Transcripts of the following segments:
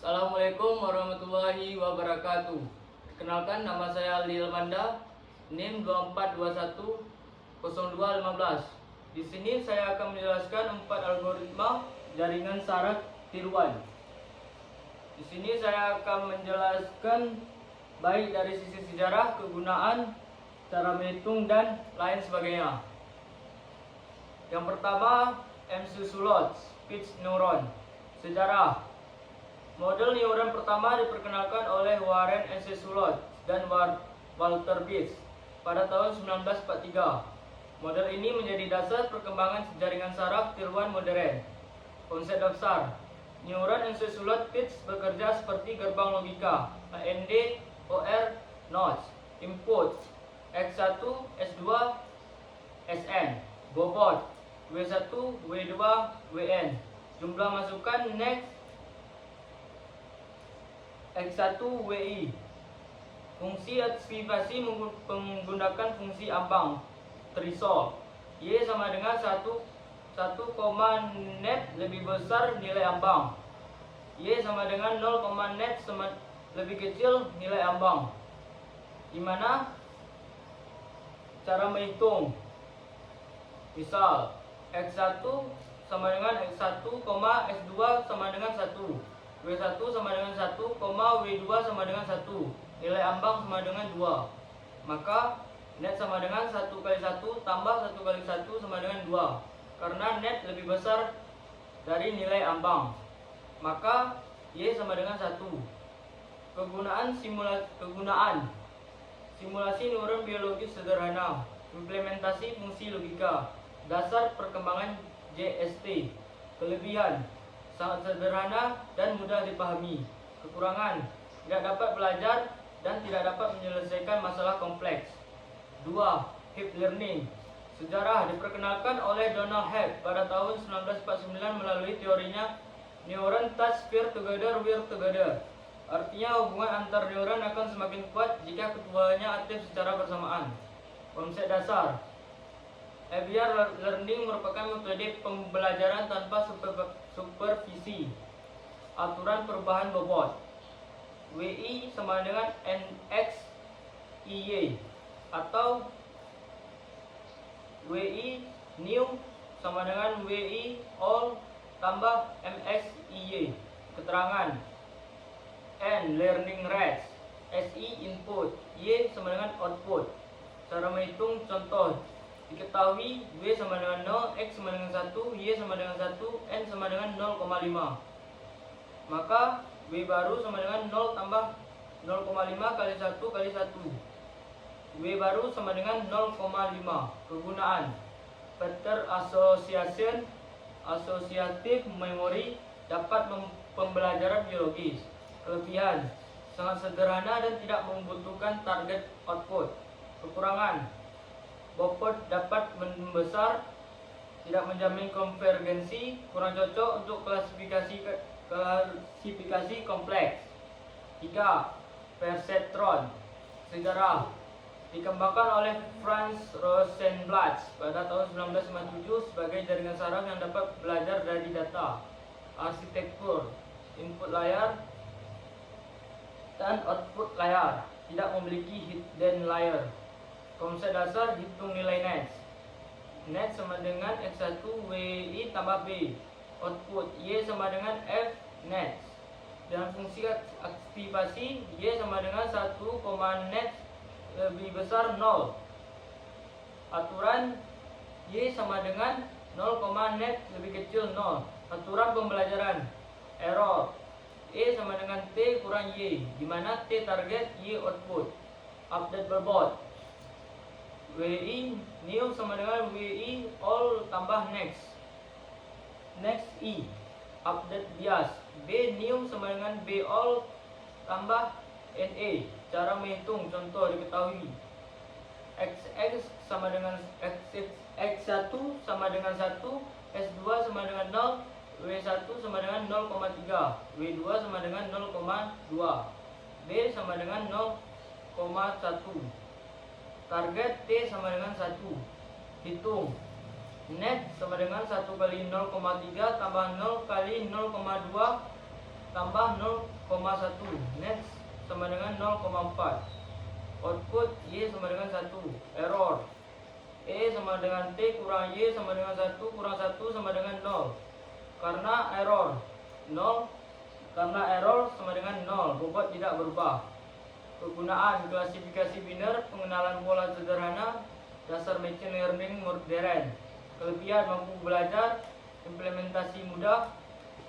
Assalamualaikum warahmatullahi wabarakatuh. Perkenalkan, nama saya Aldi Elmanda, NIM 24210215. Di sini saya akan menjelaskan 4 algoritma jaringan syarat tiruan. Di sini saya akan menjelaskan baik dari sisi sejarah, kegunaan, cara menghitung, dan lain sebagainya. Yang pertama, MC Sulot, Speech Neuron. Sejarah. Model neuron pertama diperkenalkan oleh Warren S. Sulot dan Walter Pitts pada tahun 1943. Model ini menjadi dasar perkembangan jaringan saraf tiruan modern. Konsep dasar. Neuron S. Sulot Pitts bekerja seperti gerbang logika, AND, OR, nodes, input, X1, S2, Sn, bobot, W1, W2, Wn, jumlah masukan, next, X1 WI. Fungsi aktivasi menggunakan fungsi ambang threshold. Y sama dengan 1, net lebih besar nilai ambang. Y sama dengan 0, net lebih kecil nilai ambang. Gimana cara menghitung? Misal X1 sama dengan X1, S2 sama dengan 1, W1 sama dengan 1, W2 sama dengan 1, nilai ambang sama dengan 2. Maka net sama dengan 1 kali 1 tambah 1 kali 1 sama dengan 2. Karena net lebih besar dari nilai ambang, maka Y sama dengan 1. Kegunaan simulasi neuron biologis sederhana. Implementasi fungsi logika. Dasar perkembangan JST. Kelebihan: sangat sederhana dan mudah dipahami. Kekurangan: tidak dapat belajar dan tidak dapat menyelesaikan masalah kompleks. 2. Hip learning. Sejarah. Diperkenalkan oleh Donald Hebb pada tahun 1949 melalui teorinya neuron touch peer together wear together. Artinya hubungan antar neuron akan semakin kuat jika keduanya aktif secara bersamaan. Konsep dasar. Behavior learning merupakan metode pembelajaran tanpa supervisi. Aturan perubahan bobot. WI sama dengan NX IY atau WI new sama dengan WI all tambah MX IY. Keterangan. N learning rate. SI input. Y sama dengan output. Cara menghitung contoh. Diketahui W sama dengan 0, X sama dengan 1, Y sama dengan 1, N sama dengan 0,5. Maka W baru sama dengan 0 tambah 0,5 kali 1 kali 1. W baru sama dengan 0,5. Kegunaan. Pattern association, associative memory, dapat pembelajaran biologis. Kelebihan: sangat sederhana dan tidak membutuhkan target output. Kekurangan: bobot dapat membesar, tidak menjamin konvergensi, kurang cocok untuk klasifikasi kompleks. 3. Perceptron. Sejarah. Dikembangkan oleh Franz Rosenblatt pada tahun 1957 sebagai jaringan saraf yang dapat belajar dari data. Arsitektur. Input layar dan output layar, tidak memiliki hidden layer. Konsep dasar hitung nilai net. Net sama dengan X1 WI tambah B. Output Y sama dengan F net. Dan fungsi aktivasi Y sama dengan 1, net lebih besar 0. Aturan Y sama dengan 0, net lebih kecil 0. Aturan pembelajaran. Error. E sama dengan T kurang Y, di mana T target, Y output. Update bobot. WI new sama dengan WI all tambah next. Next I. Update bias. B new sama dengan B all tambah NA. Cara menghitung contoh diketahui. XX sama dengan X1 sama dengan 1, S2 sama dengan 0, W1 sama dengan 0,3, W2 sama dengan 0,2, B sama dengan 0,1. Target T sama dengan 1. Hitung. Net sama dengan 1 kali 0,3 tambah 0 kali 0,2 tambah 0,1. Next sama dengan 0,4. Output Y sama dengan 1. Error. E sama dengan T kurang Y sama dengan 1 kurang 1 sama dengan 0. Karena error 0. Karena error sama dengan 0. Bobot tidak berubah. Penggunaan klasifikasi biner, pengenalan pola sederhana, dasar machine learning modern. Kelebihan mampu belajar, implementasi mudah.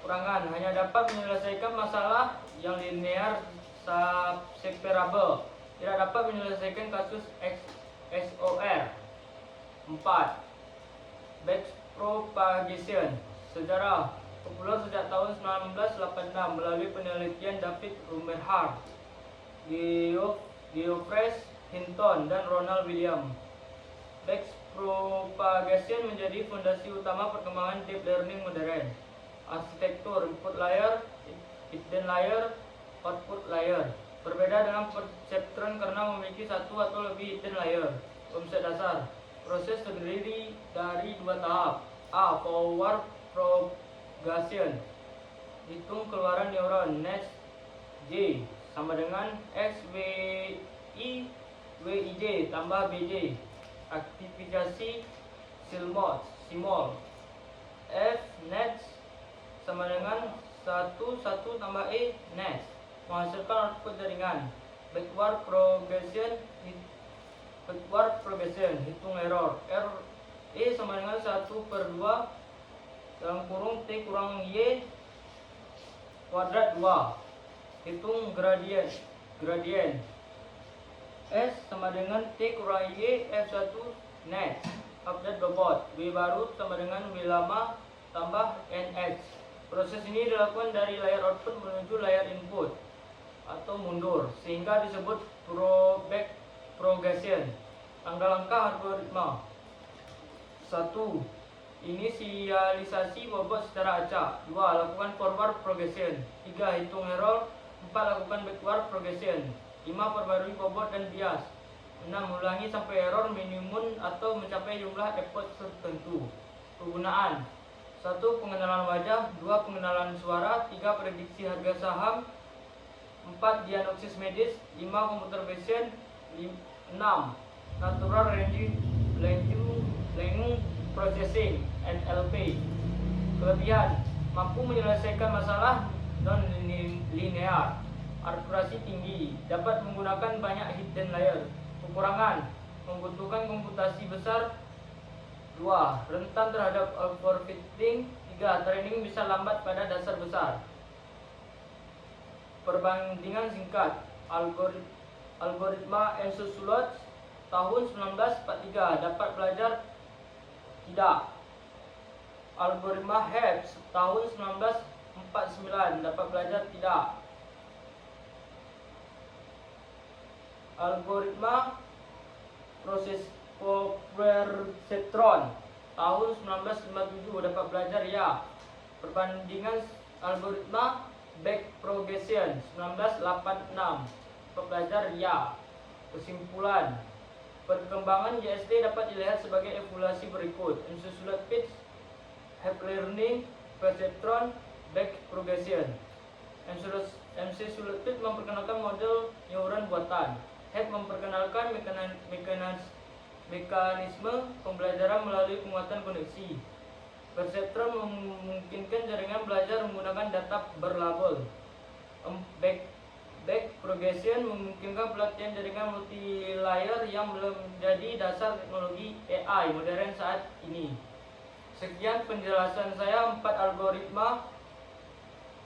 Kekurangan hanya dapat menyelesaikan masalah yang linear separable. Tidak dapat menyelesaikan kasus XOR. 4. Backpropagation. Sejarah populer sejak tahun 1986 melalui penelitian David Rumerhard, Geoffrey Hinton, dan Ronald Williams. Backpropagation menjadi fondasi utama perkembangan deep learning modern. Arsitektur input layer, hidden layer, output layer. Berbeda dengan perceptron karena memiliki satu atau lebih hidden layer. Konsep dasar. Proses terdiri dari dua tahap. A. Forward propagation. Hitung keluaran neuron. Next J sama dengan X WIJ tambah BJ. Aktivifikasi CMOS. F next sama dengan 1 tambah E next. Menghasilkan output jaringan. Backward propagation. Hitung error. E sama dengan 1/2 dalam kurung T kurang Y kuadrat 2. Hitung gradient. S sama dengan T kurang Y F1 next. Update bobot. W baru sama dengan W lama tambah NX. Proses ini dilakukan dari layar output menuju layar input atau mundur, sehingga disebut backpropagation. Langkah-langkah algoritma. 1. Inisialisasi bobot secara acak. 2. Lakukan forward propagation. 3. Hitung error. 4. Lakukan backward propagation. 5. Perbarui bobot dan bias. 6. Ulangi sampai error minimum atau mencapai jumlah effort tertentu. Penggunaan. 1. Pengenalan wajah. 2. Pengenalan suara. 3. Prediksi harga saham. 4. Diagnosis medis. 5. Computer vision. 6. Natural language processing NLP. Kelebihan: mampu menyelesaikan masalah non-linear. Akurasi tinggi. Dapat menggunakan banyak hidden layer. Kekurangan: membutuhkan komputasi besar. 2. Rentan terhadap overfitting. 3. Training bisa lambat pada dasar besar. Perbandingan singkat. Algoritma Ensusulot tahun 1943. Dapat belajar? Tidak. Algoritma Hebbs tahun 1949. Dapat belajar? Tidak. Algoritma proses perceptron tahun 1957. Dapat belajar? Ya. Perbandingan algoritma backpropagation 1986. Dapat belajar? Ya. Kesimpulan: perkembangan JST dapat dilihat sebagai evaluasi berikut. Ensusulot pitch, Deep learning, perceptron, backpropagation. Ensusulot pitch memperkenalkan model neuron buatan. Hepp memperkenalkan mekanisme pembelajaran melalui penguatan koneksi. Perceptron memungkinkan jaringan belajar menggunakan data berlabel. Backpropagation memungkinkan pelatihan jaringan multi-layer yang belum menjadi dasar teknologi AI modern saat ini. Sekian penjelasan saya 4 algoritma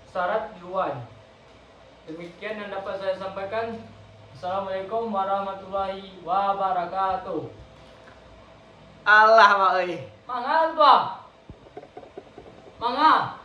syarat tiruan. Demikian yang dapat saya sampaikan. Assalamualaikum warahmatullahi wabarakatuh. Allah mak euy. Mangga tua. Mangga.